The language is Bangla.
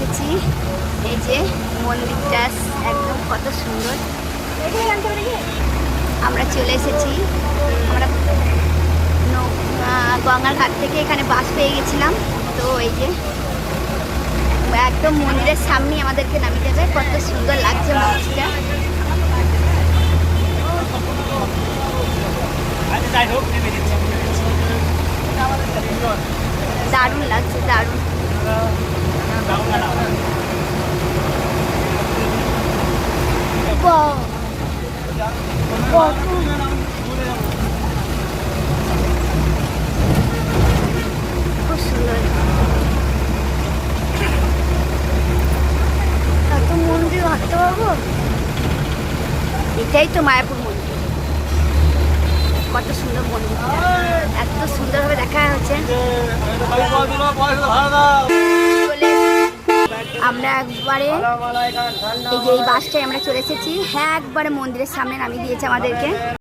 এসেছি। এই যে মন্দিরটা একদম কত সুন্দর। আমরা চলে এসেছি। আমরা গঙ্গার ঘাট থেকে এখানে বাস পেয়ে গেছিলাম। তো এই যে একদম মন্দিরের সামনে আমাদেরকে নামিয়ে দেবে। কত সুন্দর লাগছে মন্দিরটা। দারুণ লাগছে, দারুণ। খুব সুন্দর। এত মন্দির হাঁটতে পারবো? এটাই তো মায়াপুর মন্দির। কত সুন্দর মন্দির, এত সুন্দরভাবে দেখা হচ্ছে। আমরা একবারে এই যে এই বাসটায় আমরা চলে এসেছি। হ্যাঁ, একবারে মন্দিরের সামনে নামিয়ে দিয়েছে আমাদেরকে।